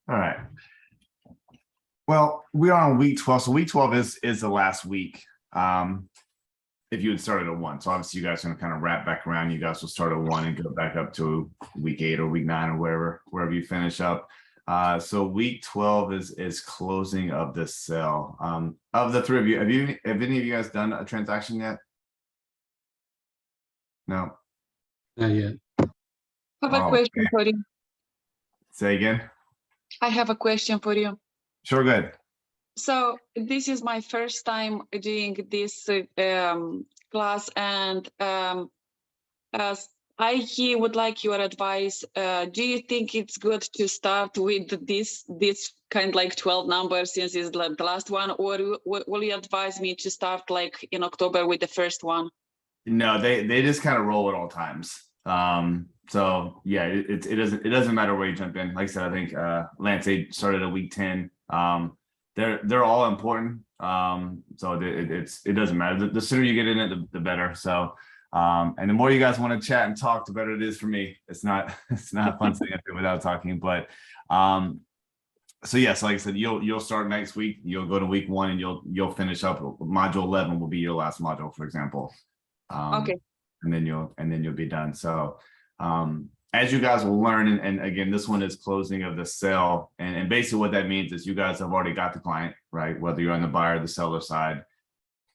All right. Well, we are on week 12. So week 12 is the last week. If you had started at 1. So obviously you guys are going to kind of wrap back around. You guys will start at 1 and go back up to week 8 or week 9 or wherever you finish up. So week 12 is closing of the sale. Of the 3 of you, have any of you guys done a transaction yet? No. Not yet. I have a Oh, question okay. for you. Say again. I have a question for you. Sure, good. So this is my first time doing this class, and as I would like your advice. Do you think it's good to start with this kind like 12 numbers since it's the last one, or will you advise me to start like in October with the first one? No, they just kind of roll at all times. So yeah, it doesn't matter where you jump in. Like I said, I think Lance 8 started at week 10. They're all important. So it doesn't matter. The sooner you get in it, the better. So and the more you guys want to chat and talk, the better it is for me. It's not fun sitting up there without talking. But so yes, like I said, you'll start next week. You'll go to week 1 and you'll finish up. Module 11 will be your last module, for example. Okay. And then you'll be done. So as you guys will learn, and again, this one is closing of the sale, and basically what that means is you guys have already got the client, right? Whether you're on the buyer or the seller side,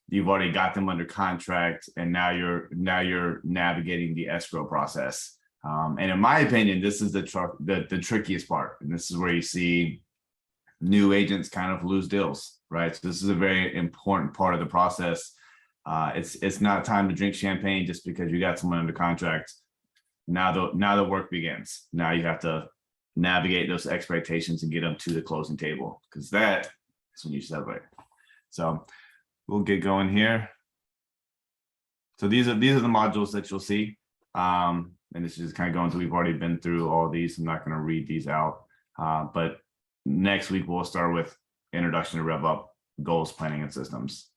you've already got them under contract, and now you're navigating the escrow process. And in my opinion, this is the trickiest part, and this is where you see new agents kind of lose deals, right? So this is a very important part of the process. It's not time to drink champagne just because you got someone under contract. Now the work begins. Now you have to navigate those expectations and get them to the closing table, because that is when you celebrate. So we'll get going here. So these are the modules that you'll see. And this is kind of going through, we've already been through all these. I'm not going to read these out. But next week we'll start with introduction to RevUp, goals, planning, and systems.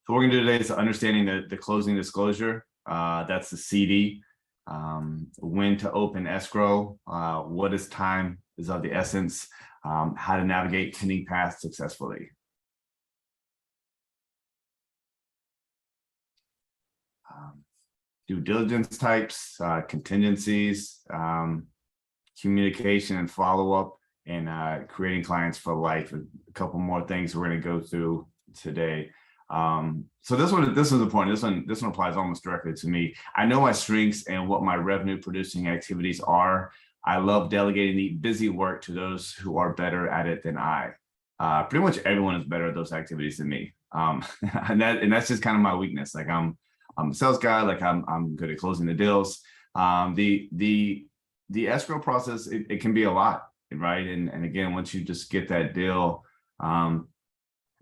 So what we're gonna do today is understanding the closing disclosure. That's the CD. When to open escrow, what is time is of the essence, how to navigate pending paths successfully. Due diligence types, contingencies, communication and follow-up, and creating clients for life. A couple more things we're gonna go through today. So this one is important. This one applies almost directly to me. I know my strengths and what my revenue producing activities are. I love delegating the busy work to those who are better at it than I. Pretty much everyone is better at those activities than me. And that's just kind of my weakness. Like I'm a sales guy, like I'm good at closing the deals. The escrow process, it can be a lot, right? And again, once you just get that deal,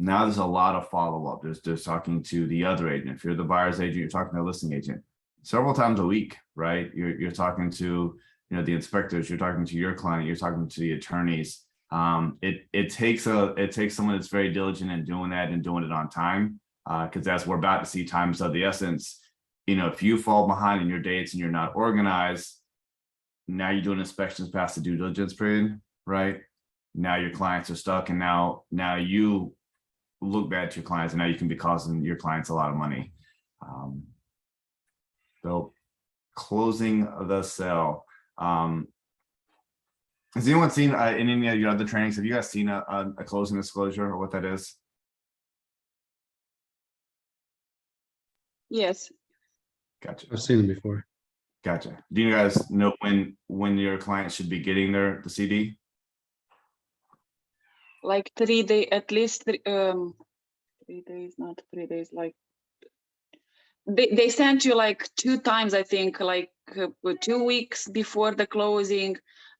now there's a lot of follow-up. There's talking to the other agent. If you're the buyer's agent, you're talking to the listing agent several times a week, right? You're talking to the inspectors, you're talking to your client, you're talking to the attorneys. It takes someone that's very diligent in doing that and doing it on time, because as we're about to see, times of the essence. If you fall behind in your dates and you're not organized, now you're doing inspections past the due diligence period, right? Now your clients are stuck, and now you look bad to your clients, and now you can be costing your clients a lot of money. So closing the sale. Has anyone seen in any of your other trainings? Have you guys seen a closing disclosure, or what that is? Yes. Gotcha. I've seen it before. Gotcha. Do you guys know when your client should be getting the CD? Like 3 days, at least 3 days, not 3 days, like they sent you like 2 times, I think, like 2 weeks before the closing,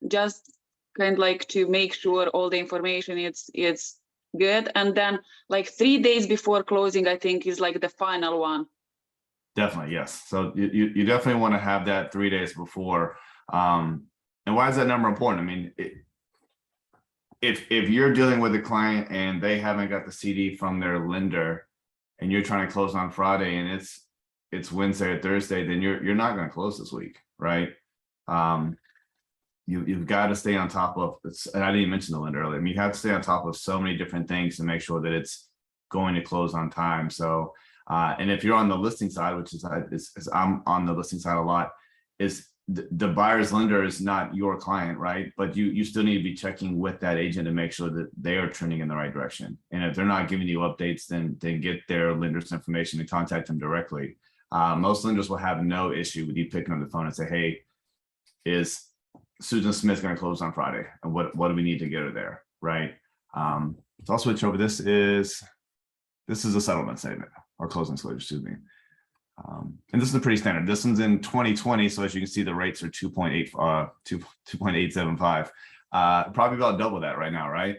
just kind of like to make sure all the information it's good, and then like 3 days before closing, I think, is like the final one. Definitely, yes. So you definitely want to have that 3 days before. And why is that number important? I mean, if you're dealing with a client and they haven't got the CD from their lender, and you're trying to close on Friday and it's Wednesday or Thursday, then you're not going to close this week, right? you've got to stay on top of it's, and I didn't mention the lender earlier. I mean, you have to stay on top of so many different things to make sure that it's going to close on time. So, and if you're on the listing side, which is I'm on the listing side a lot, is the buyer's lender is not your client, right? But you still need to be checking with that agent to make sure that they are trending in the right direction. And if they're not giving you updates, then get their lender's information and contact them directly. Most lenders will have no issue with you picking up the phone and say, hey, is Susan Smith going to close on Friday? And what do we need to get her there, right? So I'll switch over. This is a settlement statement or closing disclosure, excuse me. And this is pretty standard. This one's in 2020. So as you can see, the rates are 2.875. Probably about double that right now, right?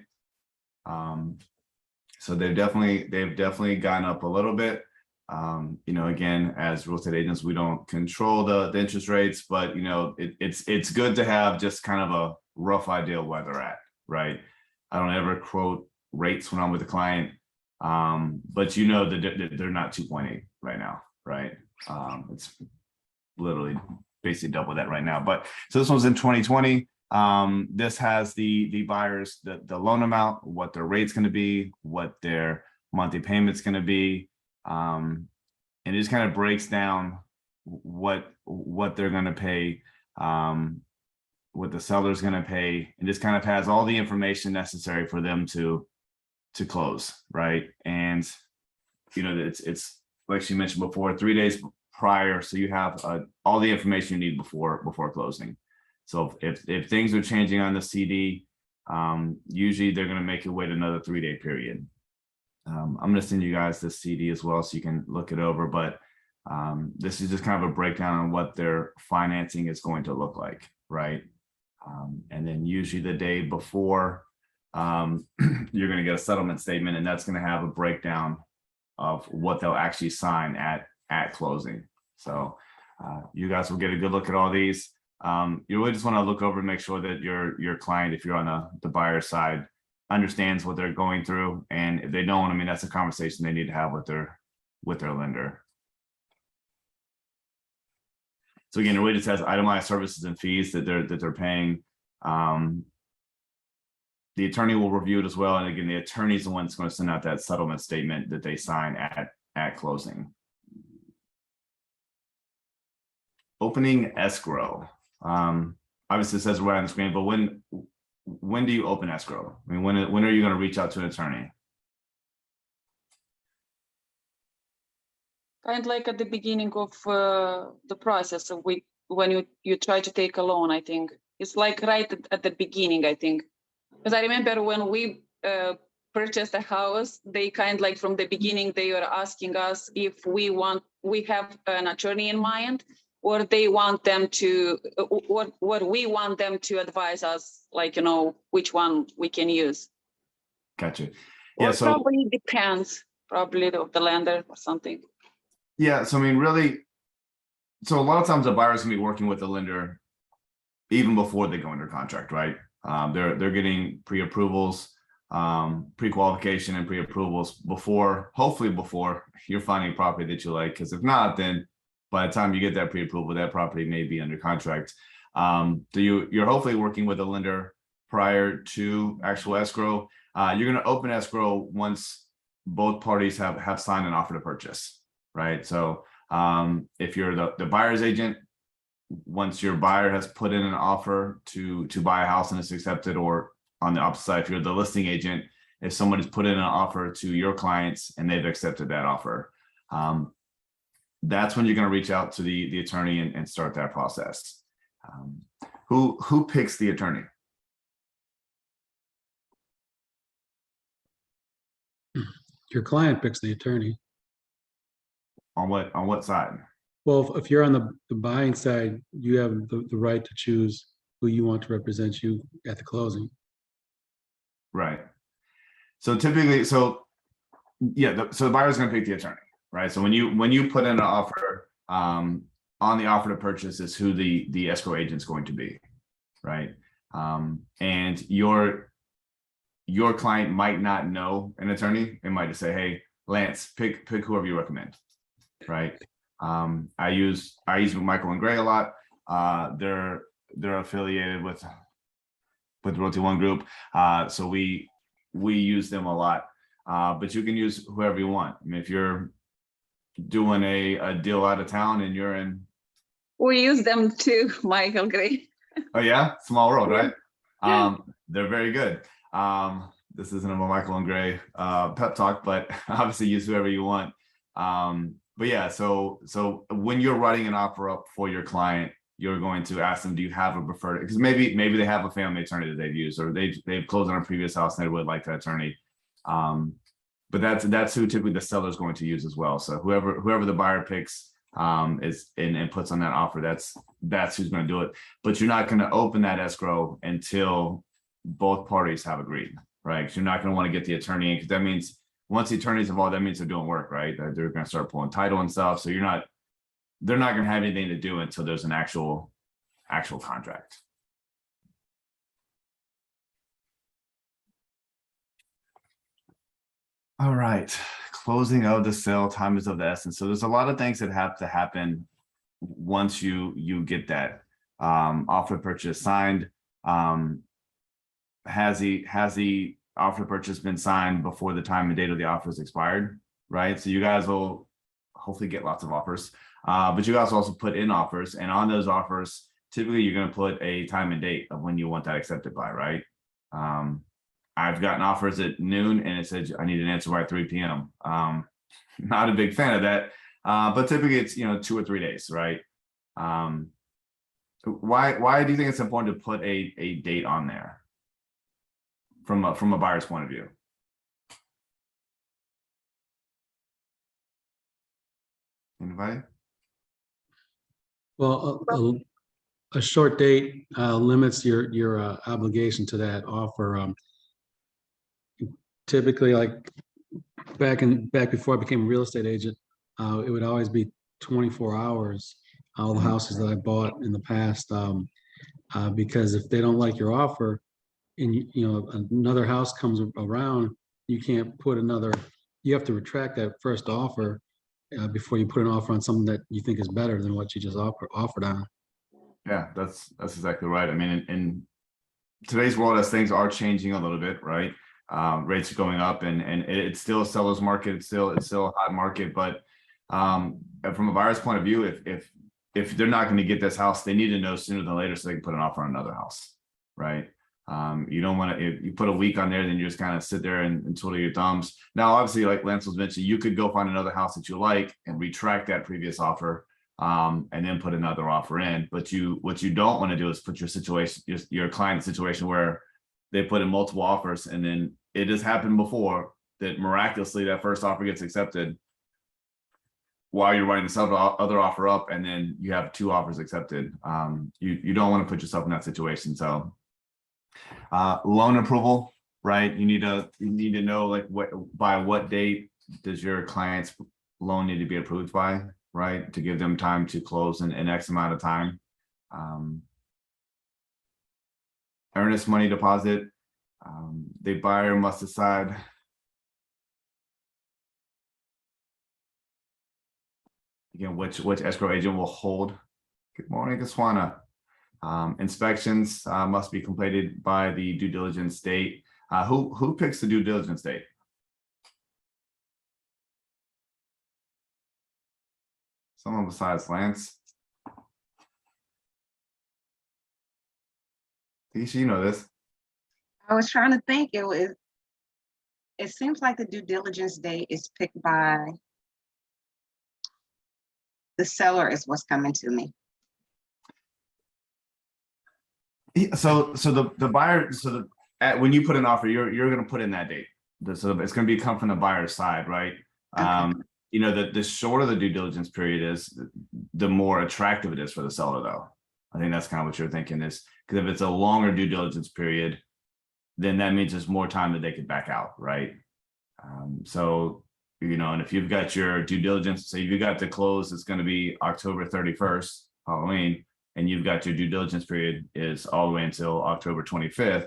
So they've definitely gone up a little bit. You know, again, as real estate agents, we don't control the interest rates, but you know, it's good to have just kind of a rough idea of where they're at, right? I don't ever quote rates when I'm with a client, but you know that they're not 2.8 right now, right? It's literally basically double that right now. But so this one's in 2020. This has the buyers, the loan amount, what their rate's going to be, what their monthly payment's going to be. And it just kind of breaks down what they're going to pay, what the seller's going to pay, and just kind of has all the information necessary for them to close, right? And you know, it's like she mentioned before, 3 days prior, so you have all the information you need before closing. So if things are changing on the CD, usually they're going to make you wait another 3-day period. I'm going to send you guys this CD as well so you can look it over, but this is just kind of a breakdown on what their financing is going to look like, right? And then usually the day before, you're going to get a settlement statement, and that's going to have a breakdown of what they'll actually sign at closing. So you guys will get a good look at all these. You really just want to look over and make sure that your client, if you're on the buyer side, understands what they're going through, and if they don't, I mean, that's a conversation they need to have with their lender. So again, it really just has itemized services and fees that they're paying. The attorney will review it as well, and again, the attorney is the one that's going to send out that settlement statement that they sign at closing. Opening escrow. Obviously, it says right on the screen, but when do you open escrow? I mean, when are you going to reach out to an attorney? Kind of like at the beginning of the process of when you try to take a loan, I think. It's like right at the beginning, I think. Because I remember when we purchased a house, they kind of like from the beginning, they were asking us if we have an attorney in mind, or they want them to, what we want them to advise us, like, you know, which one we can use. Gotcha. Yeah, or so probably depends, probably of the lender or something. yeah, so I mean, really, so a lot of times the buyer's gonna be working with the lender even before they go under contract, right? They're getting pre-approvals, pre-qualification and pre-approvals hopefully before you're finding a property that you like. Because if not, then by the time you get that pre-approval, that property may be under contract. So you're hopefully working with a lender prior to actual escrow. You're going to open escrow once both parties have signed an offer to purchase, right? So if you're the buyer's agent, once your buyer has put in an offer to buy a house and it's accepted, or on the opposite side, if you're the listing agent, if someone has put in an offer to your clients and they've accepted that offer, that's when you're going to reach out to the attorney and start that process. Who picks the attorney? Your client picks the attorney. On what side? Well, if you're on the buying side, you have the right to choose who you want to represent you at the closing. Right. So typically, so yeah, so the buyer's going to pick the attorney, right? So when you put in an offer, on the offer to purchase is who the escrow agent's going to be, right? And your client might not know an attorney. It might just say, hey, Lance, pick whoever you recommend, right? I use Michael and Gray a lot. They're they're affiliated with Realty One Group. So we use them a lot. But you can use whoever you want. I mean, if you're doing a deal out of town and you're in, We use them too, Michael Gray. oh yeah, small world, Yeah. right? They're very good. This isn't a Michael and Gray pep talk, but obviously use whoever you want. But yeah, so when you're writing an offer up for your client, you're going to ask them, do you have a preferred? Because maybe they have a family attorney that they've used, or they've closed on a previous house and they would like that attorney. But that's who typically the seller is going to use as well. So whoever the buyer picks is and puts on that offer, that's who's going to do it. But you're not going to open that escrow until both parties have agreed, right? 'Cause you're not going to want to get the attorney in, because that means once the attorney's involved, that means they're doing work, right? They're going to start pulling title and stuff. So they're not going to have anything to do until there's an actual contract. All right, closing of the sale, time is of the essence. So there's a lot of things that have to happen once you get that offer purchase signed. Has the offer purchase been signed before the time and date of the offer is expired, right? So you guys will hopefully get lots of offers, but you guys also put in offers, and on those offers, typically you're going to put a time and date of when you want that accepted by, right? I've gotten offers at noon and it said I need an answer by 3 p.m. Not a big fan of that, but typically it's 2 or 3 days, right? Why do you think it's important to put a date on there from a buyer's point of view? Anybody? Well, a short date limits your obligation to that offer. Typically, like back before I became a real estate agent, it would always be 24 hours. All the houses that I bought in the past, because if they don't like your offer, and another house comes around, you can't put another. You have to retract that first offer before you put an offer on something that you think is better than what you just offered on. Yeah, that's exactly right. I mean, in today's world, as things are changing a little bit, right? Rates are going up, and it's still a seller's market. It's still a hot market, but from a buyer's point of view, if they're not going to get this house, they need to know sooner than later so they can put an offer on another house, right? You don't want to, if you put a week on there, then you just kind of sit there and twiddle your thumbs. Now, obviously, like Lance was mentioning, you could go find another house that you like and retract that previous offer, and then put another offer in. But what you don't want to do is put your client in a situation where they put in multiple offers, and then it has happened before that miraculously that first offer gets accepted while you're writing this other offer up, and then you have 2 offers accepted. You don't want to put yourself in that situation. So loan approval, right? You need to know like by what date does your client's loan need to be approved by, right? To give them time to close in X amount of time. Earnest money deposit. The buyer must decide again which escrow agent will hold. Good morning, Kaswana. Inspections must be completed by the due diligence date. Who picks the due diligence date? Someone besides Lance. Tisha, you know this. I was trying to think. It seems like the due diligence date is picked by the seller is what's coming to me. So the buyer, when you put an offer, you're going to put in that date. So it's going to come from the buyer's side, right? Okay. The shorter the due diligence period is, the more attractive it is for the seller, though. I think that's kind of what you're thinking is, because if it's a longer due diligence period, then that means there's more time that they could back out, right? And if you've got your due diligence, so you got to close, it's going to be October 31st, Halloween, and you've got your due diligence period is all the way until October 25th.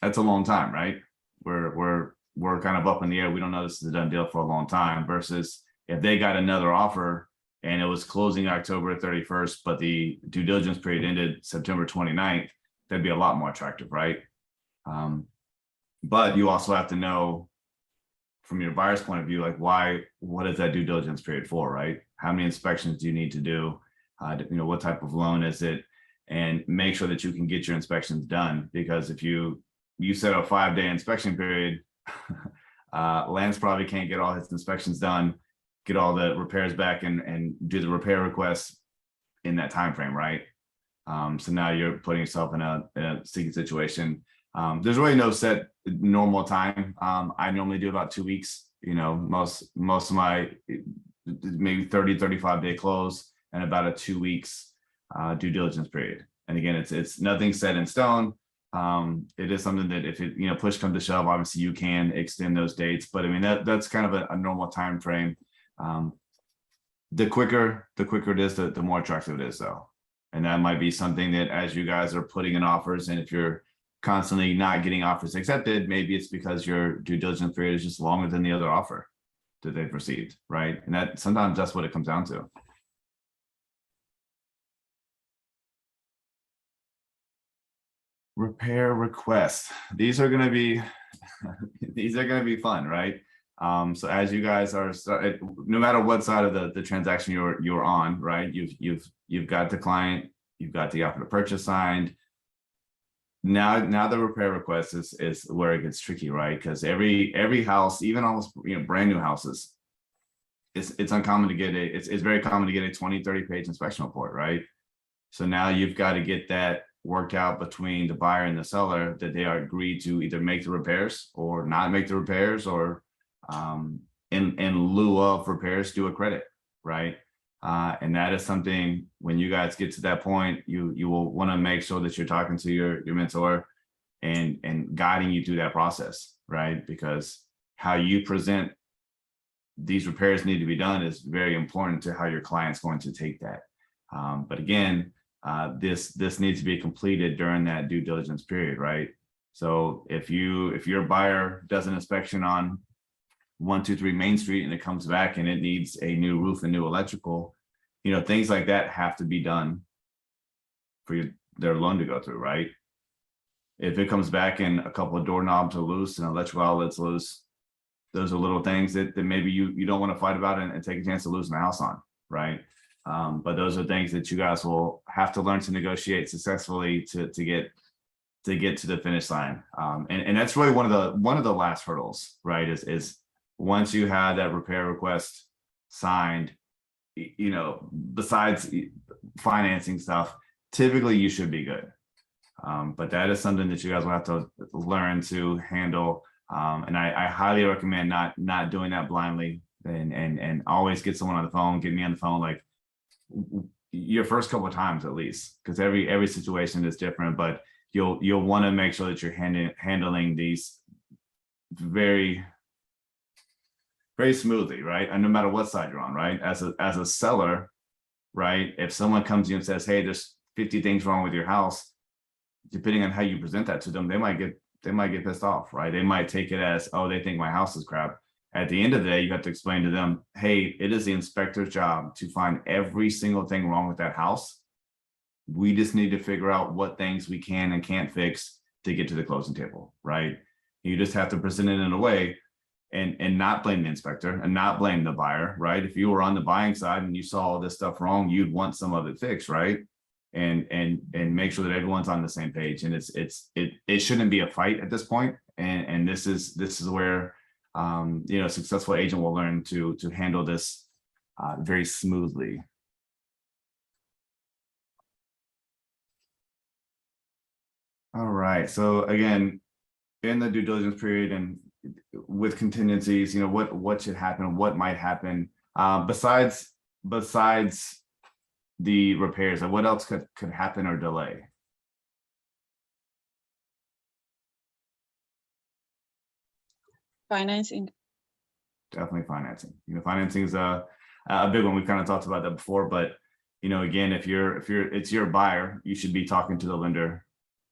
That's a long time, right? We're kind of up in the air. We don't know this is a done deal for a long time, versus if they got another offer and it was closing October 31st, but the due diligence period ended September 29th, that'd be a lot more attractive, right? But you also have to know from your buyer's point of view, like what is that due diligence period for, right? How many inspections do you need to do? What type of loan is it? And make sure that you can get your inspections done, because if you set a 5-day inspection period, Lance probably can't get all his inspections done, get all the repairs back and do the repair requests in that time frame, right? So now you're putting yourself in a sticky situation. There's really no set normal time. I normally do about 2 weeks, most of my maybe 30-35 day close and about a 2 weeks due diligence period. And again, it's nothing set in stone. It is something that if it, push comes to shove, obviously you can extend those dates, but I mean, that's kind of a normal time frame. The quicker it is, the more attractive it is though. And that might be something that as you guys are putting in offers, and if you're constantly not getting offers accepted, maybe it's because your due diligence period is just longer than the other offer that they've received, right? And that sometimes that's what it comes down to. Repair requests. These are going to be fun, right? So as you guys are, no matter what side of the transaction you're on, right? You've got the client, you've got the offer to purchase signed. Now the repair request is where it gets tricky, right? Because every house, even almost brand new houses, it's uncommon to get it's very common to get a 20-30 page inspection report, right? So now you've got to get that worked out between the buyer and the seller, that they are agreed to either make the repairs or not make the repairs, or in lieu of repairs, do a credit, right? And that is something, when you guys get to that point, you will want to make sure that you're talking to your mentor and guiding you through that process, right? Because how you present these repairs need to be done is very important to how your client's going to take that. But again, this needs to be completed during that due diligence period, right? So if your buyer does an inspection on 123 Main Street and it comes back and it needs a new roof and new electrical, things like that have to be done for their loan to go through, right? If it comes back and a couple of doorknobs are loose and electrical outlets loose, those are little things that maybe you don't want to fight about and take a chance to losing the house on, right? But those are things that you guys will have to learn to negotiate successfully to get to the finish line. And that's really one of the last hurdles, right? Is once you have that repair request signed, besides financing stuff, typically you should be good. But that is something that you guys will have to learn to handle. And I highly recommend not doing that blindly, and always get someone on the phone, get me on the phone, like your first couple of times at least, because every situation is different, but you'll want to make sure that you're handling these very, very smoothly, right? And no matter what side you're on, right? As a seller, right? If someone comes to you and says, hey, there's 50 things wrong with your house, depending on how you present that to them, they might get pissed off, right? They might take it as, oh, they think my house is crap. At the end of the day, you have to explain to them, hey, it is the inspector's job to find every single thing wrong with that house. We just need to figure out what things we can and can't fix to get to the closing table, right? You just have to present it in a way and not blame the inspector and not blame the buyer, right? If you were on the buying side and you saw all this stuff wrong, you'd want some of it fixed, right? And make sure that everyone's on the same page. And it shouldn't be a fight at this point. And this is where a successful agent will learn to handle this very smoothly. All right. So again, in the due diligence period and with contingencies, what should happen, what might happen, besides the repairs, and what else could happen or delay? Financing. Definitely financing. Financing is a big one. We've kind of talked about that before, but again, if it's your buyer, you should be talking to the lender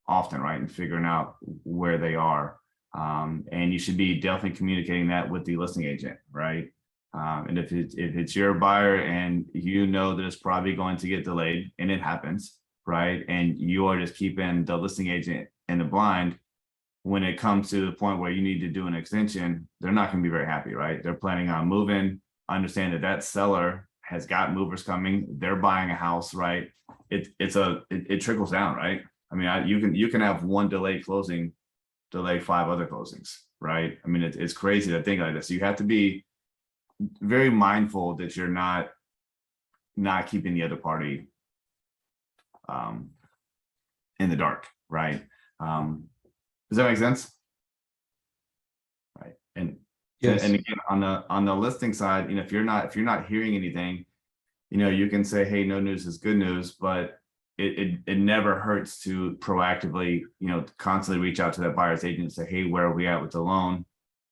often, right, and figuring out where they are. And you should be definitely communicating that with the listing agent, right? And if it's your buyer and you know that it's probably going to get delayed, and it happens, right? And you are just keeping the listing agent in the blind, when it comes to the point where you need to do an extension, they're not going to be very happy, right? They're planning on moving, understand that that seller has got movers coming, they're buying a house, right? It trickles down, right? I mean, you can have one delayed closing, delay 5 other closings, right? I mean, it's crazy to think like this. You have to be very mindful that you're not keeping the other party in the dark, right? Does that make sense? Right. And Yes. and again, on the listing side, if you're not hearing anything, you can say, hey, no news is good news, but it never hurts to proactively, constantly reach out to that buyer's agent and say, hey, where are we at with the loan?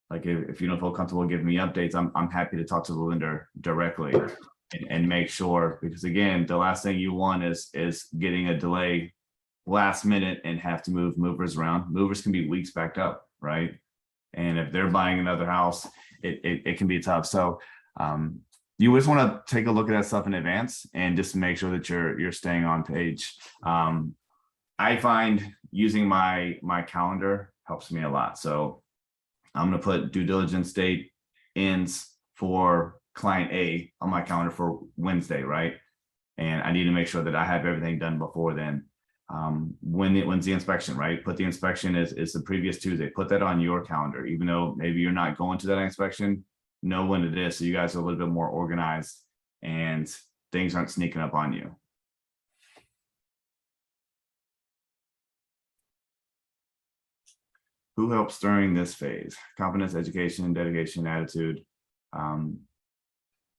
Like if you don't feel comfortable giving me updates, I'm happy to talk to the lender directly and make sure, because again, the last thing you want is getting a delay last minute and have to move movers around. Movers can be weeks backed up, right? And if they're buying another house, it can be tough. So you just want to take a look at that stuff in advance and just make sure that you're staying on page. I find using my calendar helps me a lot. So I'm going to put due diligence date ends for client A on my calendar for Wednesday, right? And I need to make sure that I have everything done before then. When's the inspection, right? Put the inspection is the previous Tuesday. Put that on your calendar, even though maybe you're not going to that inspection. Know when it is, so you guys are a little bit more organized and things aren't sneaking up on you. Who helps during this phase? Competence, education, dedication, attitude.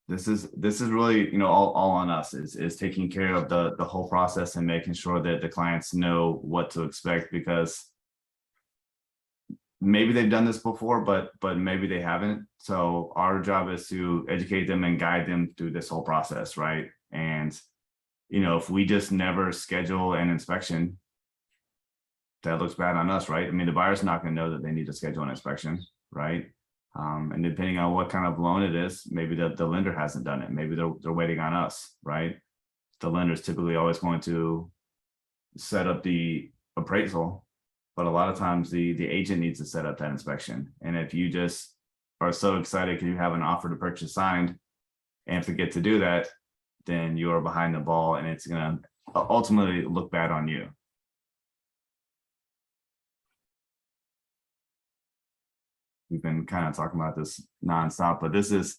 This is really, all on us is taking care of the whole process and making sure that the clients know what to expect, because maybe they've done this before, but maybe they haven't. So our job is to educate them and guide them through this whole process, right? And if we just never schedule an inspection, that looks bad on us, right? I mean, the buyer's not going to know that they need to schedule an inspection, right? And depending on what kind of loan it is, maybe the lender hasn't done it. Maybe they're waiting on us, right? The lender's typically always going to set up the appraisal, but a lot of times the agent needs to set up that inspection. And if you just are so excited because you have an offer to purchase signed and forget to do that, then you are behind the ball and it's going to ultimately look bad on you. We've been kind of talking about this nonstop, but this is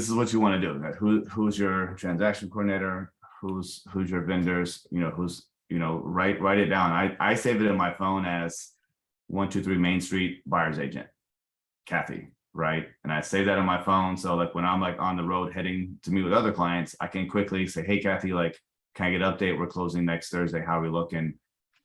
what you want to do. Who's your transaction coordinator? Who's your vendors? Write it down. I save it in my phone as 123 Main Street buyer's agent, Kathy, right? And I save that on my phone. So like when I'm like on the road heading to meet with other clients, I can quickly say, hey, Kathy, like, can I get an update? We're closing next Thursday. How are we looking?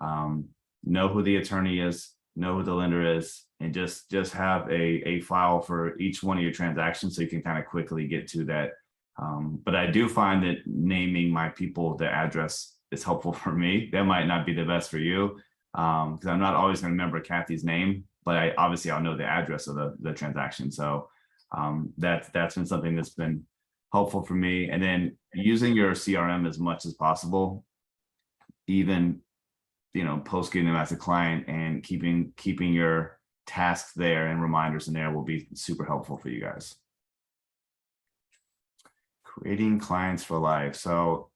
Know who the attorney is, know who the lender is, and just have a file for each one of your transactions so you can kind of quickly get to that. But I do find that naming my people, the address, is helpful for me. That might not be the best for you, because I'm not always going to remember Kathy's name, but I'll know the address of the transaction. So that's been something that's been helpful for me. And then using your CRM as much as possible, even post getting them as a client, and keeping your tasks there and reminders in there will be super helpful for you guys. Creating clients for life. So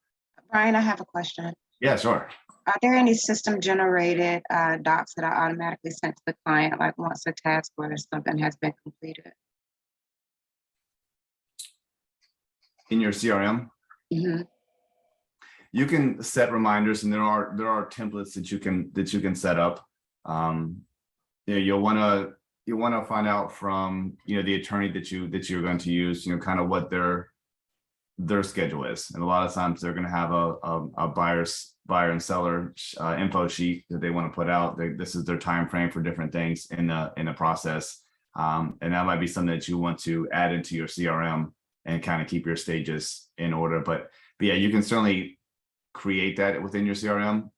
Brian, I have a question. yeah, sure. Are there any system generated docs that are automatically sent to the client, like once a task or something has been completed? In your CRM? Mm-hmm. You can set reminders, and there are templates that you can set up. You'll want to find out from the attorney that you're going to use, kind of what their schedule is. And a lot of times they're going to have a buyer and seller info sheet that they want to put out. This is their time frame for different things in the process, and that might be something that you want to add into your CRM and kind of keep your stages in order. But yeah, you can certainly create that within your CRM,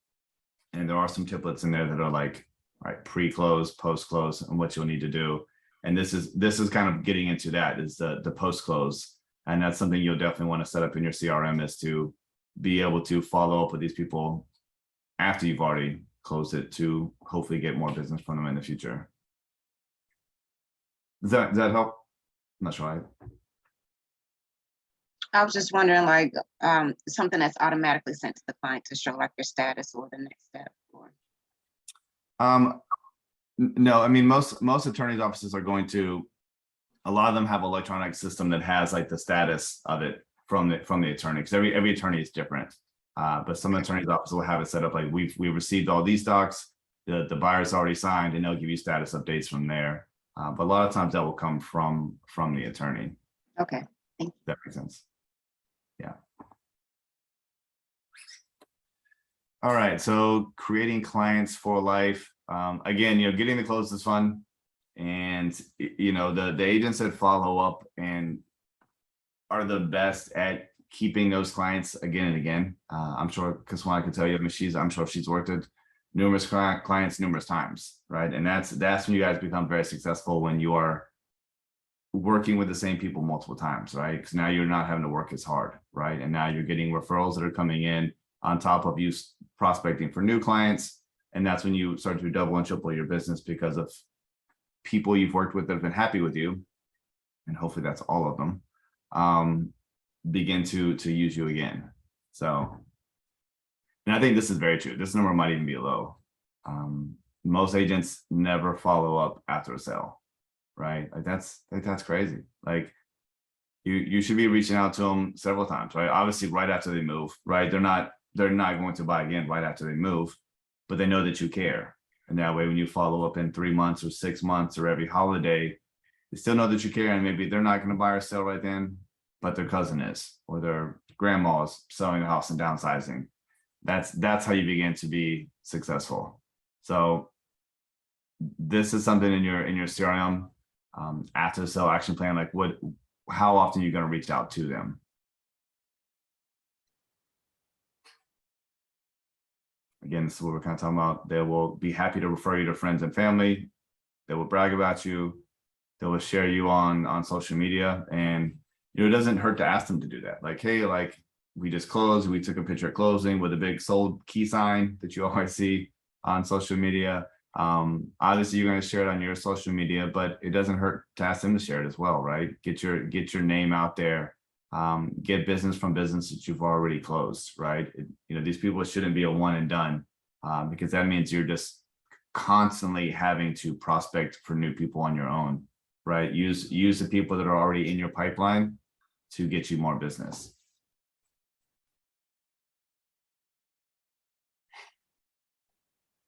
and there are some templates in there that are like, all right, pre-close, post-close, and what you'll need to do. And this is kind of getting into that, is the post close. And that's something you'll definitely want to set up in your CRM, is to be able to follow up with these people after you've already closed it, to hopefully get more business from them in the future. Does that help? I'm not sure. I was just wondering, like, something that's automatically sent to the client to show like your status or the next step, or. No, I mean, most attorneys' offices are going to, a lot of them have an electronic system that has like the status of it from the attorney, because every attorney is different. But some attorneys' offices will have it set up like, we received all these docs, the buyer's already signed, and they'll give you status updates from there. But a lot of times that will come from the attorney. Okay. If that makes sense. Yeah. All right, so creating clients for life. Again, getting the close is fun. And, the agents that follow up and are the best at keeping those clients again and again. I'm sure Kaswana can tell you, I'm sure she's worked with numerous clients numerous times, right? And that's when you guys become very successful, when you are working with the same people multiple times, right? Because now you're not having to work as hard, right? And now you're getting referrals that are coming in on top of you prospecting for new clients. And that's when you start to double and triple your business, because of people you've worked with that have been happy with you. And hopefully that's all of them, begin to use you again. So, and I think this is very true. This number might even be low. Most agents never follow up after a sale, right? Like that's crazy. Like you should be reaching out to them several times, right? Obviously right after they move, right? They're not going to buy again right after they move, but they know that you care. And that way, when you follow up in 3 months or 6 months or every holiday, they still know that you care. And maybe they're not going to buy or sell right then, but their cousin is, or their grandma is selling a house and downsizing. That's how you begin to be successful. So this is something in your CRM, after the sale action plan, like how often are you going to reach out to them? Again, this is what we're kind of talking about. They will be happy to refer you to friends and family. They will brag about you. They will share you on social media. And it doesn't hurt to ask them to do that. Like, hey, like we just closed. We took a picture at closing with a big sold key sign that you always see on social media. Obviously, you're going to share it on your social media, but it doesn't hurt to ask them to share it as well, right? Get your name out there. Get business from business that you've already closed, right? These people shouldn't be a one and done, because that means you're just constantly having to prospect for new people on your own, right? Use the people that are already in your pipeline to get you more business.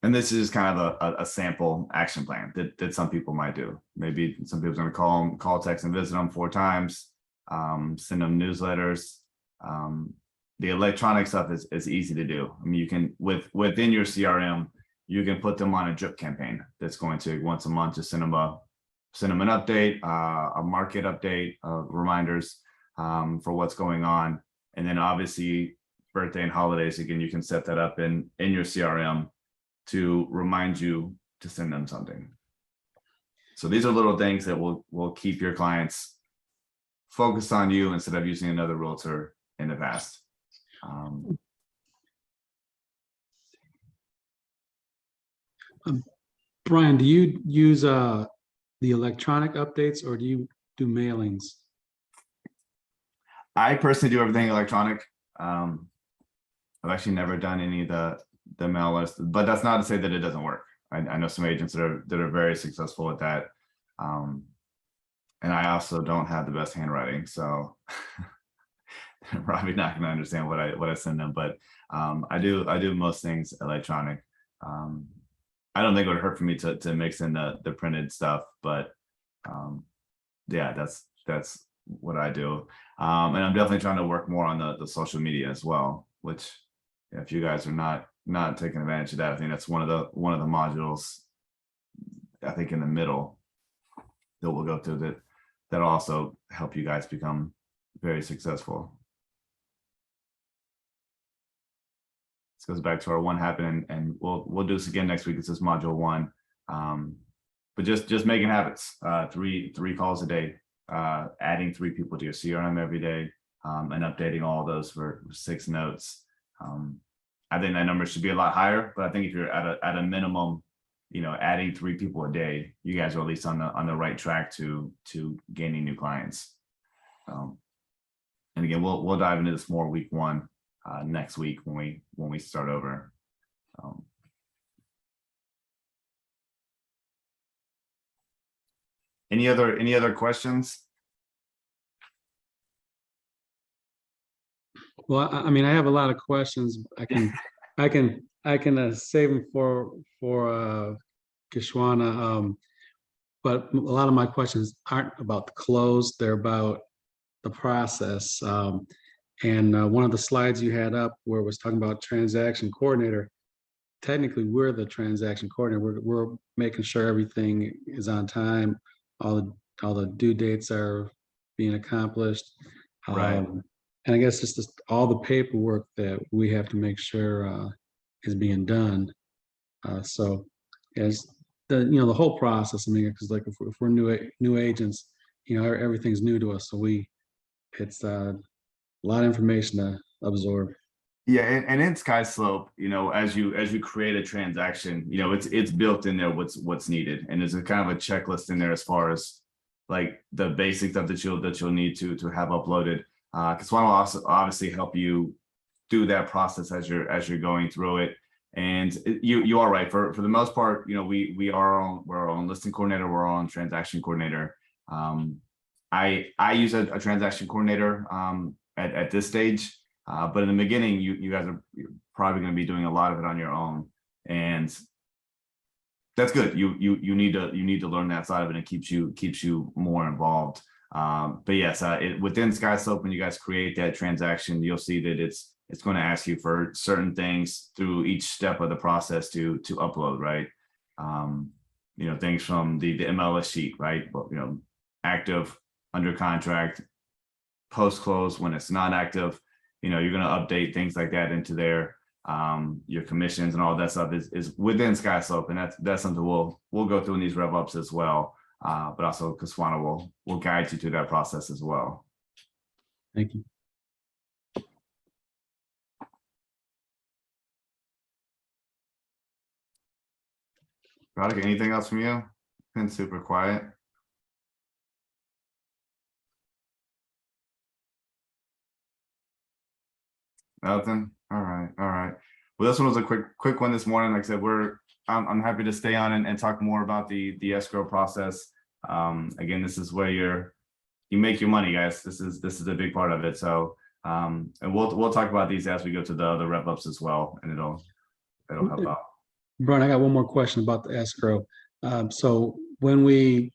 And this is kind of a sample action plan that some people might do. Maybe some people's going to call, text, and visit them 4 times. Send them newsletters. The electronic stuff is easy to do. I mean, you can within your CRM, you can put them on a drip campaign that's going to once a month just send them an update, a market update, reminders for what's going on, and then obviously birthday and holidays. Again, you can set that up in your CRM to remind you to send them something. So these are little things that will keep your clients focused on you instead of using another realtor in the past. Brian, do you use the electronic updates, or do you do mailings? I personally do everything electronic. I've actually never done any of the mail list, but that's not to say that it doesn't work. I know some agents that are very successful at that. And I also don't have the best handwriting, so they're probably not going to understand what I send them. But I do most things electronic. I don't think it would hurt for me to mix in the printed stuff, but yeah, that's what I do. And I'm definitely trying to work more on the social media as well. Which, if you guys are not taking advantage of that, I think that's one of the modules, I think, in the middle that we'll go through that'll also help you guys become very successful. This goes back to our one happen, and we'll do this again next week. This is module 1. but just making habits, three calls a day, adding 3 people to your CRM every day, and updating all those for 6 notes. I think that number should be a lot higher, but I think if you're at a minimum, adding 3 people a day, you guys are at least on the right track to gaining new clients. And again, we'll dive into this more week 1 next week when we start over. Any other questions? Well, I mean, I have a lot of questions. I can save them for Kishwana. But a lot of my questions aren't about the close, they're about the process. And one of the slides you had up where it was talking about transaction coordinator, technically we're the transaction coordinator. We're making sure everything is on time, all the due dates are being accomplished. Right. And I guess it's just all the paperwork that we have to make sure is being done. So as the whole process, I mean, because like if we're new agents, everything's new to us. So it's a lot of information to absorb. Yeah, and in SkySlope, as you create a transaction, it's built in there what's needed, and there's a kind of a checklist in there as far as like the basics of that you'll need to have uploaded. Because one will also obviously help you through that process as you're going through it. And you are right, for the most part, we're our own listing coordinator, we're our own transaction coordinator. I use a transaction coordinator at this stage. But in the beginning, you guys are probably going to be doing a lot of it on your own, and that's good. You need to learn that side of it, and it keeps you more involved. But yes, within SkySlope, when you guys create that transaction, you'll see that it's going to ask you for certain things through each step of the process to upload, right? Things from the MLS sheet, right? Active, under contract, post close when it's not active. You're going to update things like that into there. Your commissions and all that stuff is within SkySlope, and that's something we'll go through in these rev ups as well. But also Kishwana will guide you through that process as well. Thank you. Radhika, anything else from you? Been super quiet. Nothing. All right. Well, this one was a quick one this morning. Like I said, I'm happy to stay on and talk more about the escrow process. Again, this is where you make your money, guys. This is a big part of it. So, and we'll talk about these as we go to the other rev ups as well, and it'll help out. Brian, I got one more question about the escrow. So when we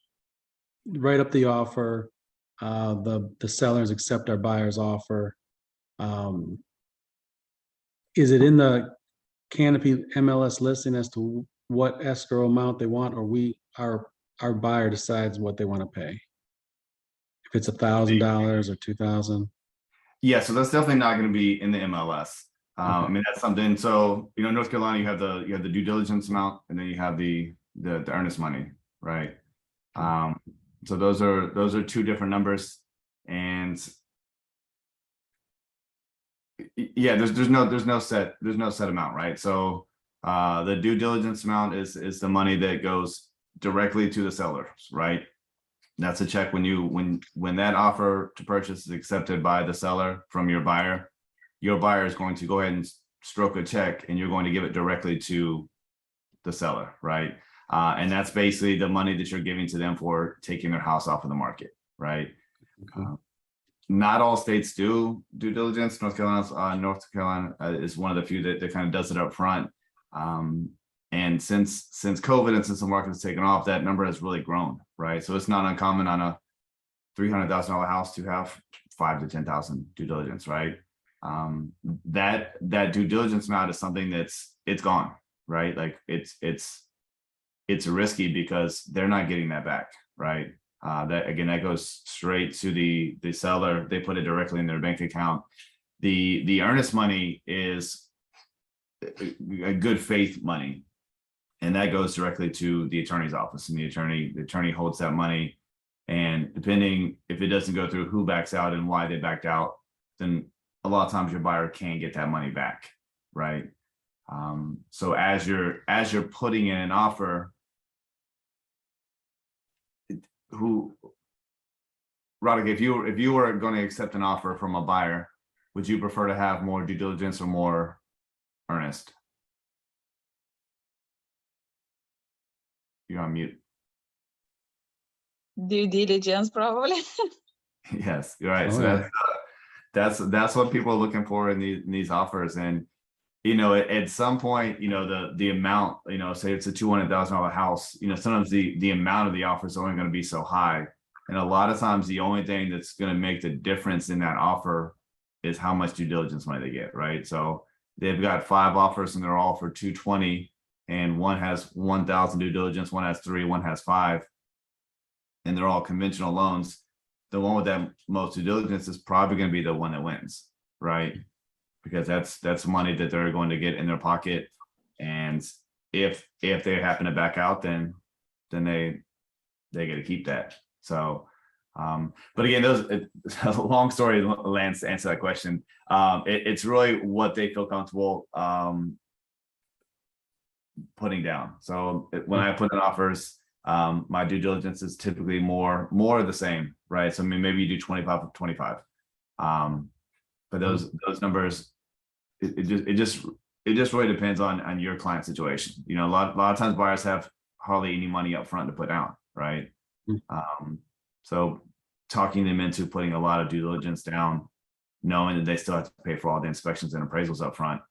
write up the offer, the sellers accept our buyer's offer. Is it in the Canopy MLS listing as to what escrow amount they want, or our buyer decides what they want to pay? If it's $1,000 or $2,000? Yeah, so that's definitely not going to be in the MLS. I mean, that's something. So North Carolina, you have the due diligence amount, and then you have the earnest money, right? So those are 2 different numbers, and yeah, there's no set amount, right? So the due diligence amount is the money that goes directly to the sellers, right? That's a check when that offer to purchase is accepted by the seller from your buyer is going to go ahead and stroke a check, and you're going to give it directly to the seller, right? And that's basically the money that you're giving to them for taking their house off of the market, right? Okay. Not all states do due diligence. North Carolina is one of the few that kind of does it up front. And since COVID and since the market has taken off, that number has really grown, right? So it's not uncommon on a $300,000 house to have 5,000 to 10,000 due diligence, right? That due diligence amount is something it's gone, right? Like it's risky because they're not getting that back, right? That goes straight to the seller. They put it directly in their bank account. The earnest money is a good faith money. And that goes directly to the attorney's office, and the attorney holds that money. And depending if it doesn't go through, who backs out and why they backed out, then a lot of times your buyer can get that money back, right? So as you're putting in an offer, Roderick, if you were going to accept an offer from a buyer, would you prefer to have more due diligence or more earnest? You're on mute. Due diligence, probably. Yes, you're right. Oh, So yeah. that's what people are looking for in these offers. And at some point, the amount, say it's a $200,000 house, sometimes the amount of the offer is only going to be so high. And a lot of times the only thing that's going to make the difference in that offer is how much due diligence money they get, right? So they've got 5 offers and they're all for 220, and one has 1,000 due diligence, one has 3, one has 5, and they're all conventional loans. The one with that most due diligence is probably going to be the one that wins, right? Because that's money that they're going to get in their pocket. And if they happen to back out, then they get to keep that. So, but again, it's a long story, Lance, to answer that question. It's really what they feel comfortable putting down. So when I put in offers, my due diligence is typically more of the same, right? So I mean, maybe you do 25 of 25. But those numbers, it just really depends on your client situation. A lot of times buyers have hardly any money up front to put down, right? So talking them into putting a lot of due diligence down, knowing that they still have to pay for all the inspections and appraisals up front,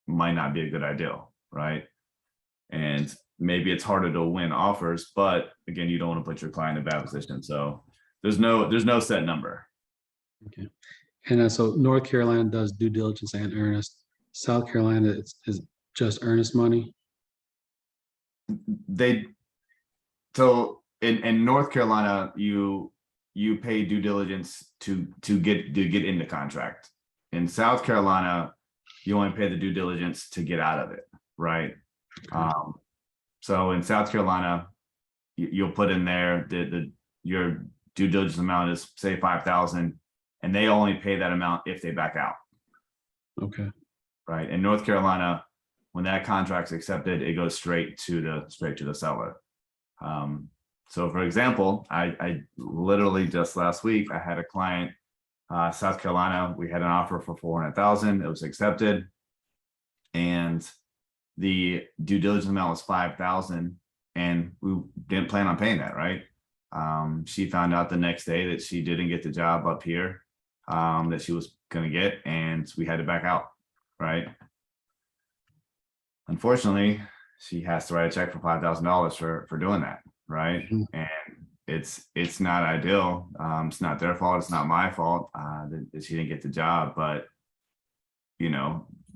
might not be a good idea, right? And maybe it's harder to win offers, but again, you don't want to put your client in a bad position. So there's no set number. Okay. And so North Carolina does due diligence and earnest. South Carolina is just earnest money. So in North Carolina, you pay due diligence to get into contract. In South Carolina, you only pay the due diligence to get out of it, right? So in South Carolina, you'll put in there your due diligence amount is say 5,000, and they only pay that amount if they back out. Okay. Right. In North Carolina, when that contract's accepted, it goes straight to the seller. So for example, I literally just last week, I had a client, South Carolina, we had an offer for 400,000, it was accepted. And the due diligence amount was 5,000, and we didn't plan on paying that, right? She found out the next day that she didn't get the job up here that she was going to get, and we had to back out, right? Unfortunately, she has to write a check for $5,000 for doing that, right? Mhm. And it's not ideal. It's not their fault. It's not my fault that she didn't get the job, but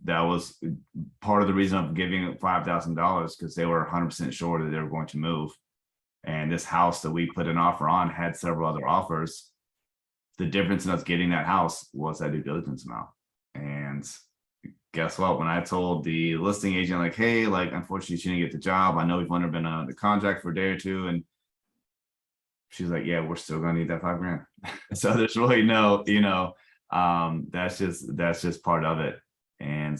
that was part of the reason of giving $5,000, because they were 100% sure that they were going to move. And this house that we put an offer on had several other offers. The difference in us getting that house was that due diligence amount. And guess what? When I told the listing agent, like, hey, like, unfortunately, she didn't get the job. I know we've only been on the contract for a day or two. And she's like, yeah, we're still going to need that $5,000. So there's really no, that's just part of it. And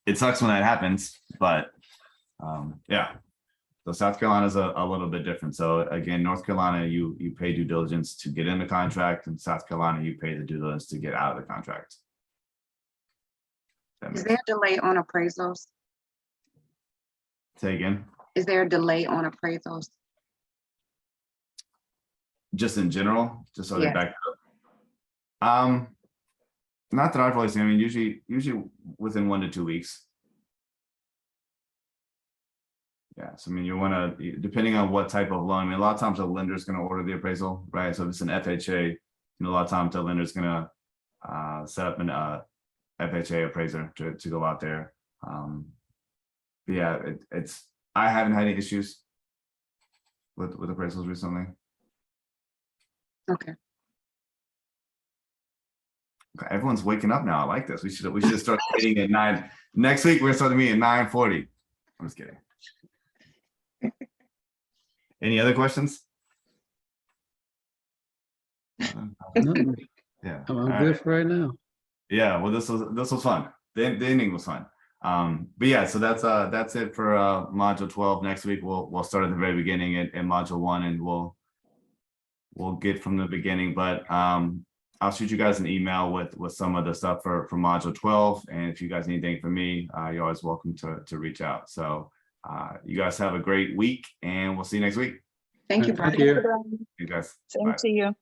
it sucks when that happens, but yeah. So South Carolina is a little bit different. So again, North Carolina, you pay due diligence to get in the contract, and South Carolina, you pay the due diligence to get out of the contract. Is there a delay on appraisals? Say again? Is there a delay on appraisals? Just in general, just so they Yes. back up. Not that I've really seen. I mean, usually within 1 to 2 weeks. Yeah, so I mean, you want to, depending on what type of loan. I mean, a lot of times the lender is going to order the appraisal, right? So if it's an FHA, a lot of times the lender is going to set up an FHA appraiser to go out there. But yeah, I haven't had any issues with appraisals recently. Okay. Okay, everyone's waking up now. I like this. We should start meeting at 9. Next week we're gonna start the meeting at 9:40. I'm just kidding. Any other questions? No, Yeah. I'm all good right. for right now. Yeah, well, this was fun. The ending was fun. But yeah, so that's it for module 12. Next week we'll start at the very beginning in module 1, and we'll get from the beginning. But I'll shoot you guys an email with some of the stuff for module 12. And if you guys need anything from me, you're always welcome to reach out. So you guys have a great week, and we'll see you next week. Thank you, Thank Brian. you. You guys. Same Bye. to you.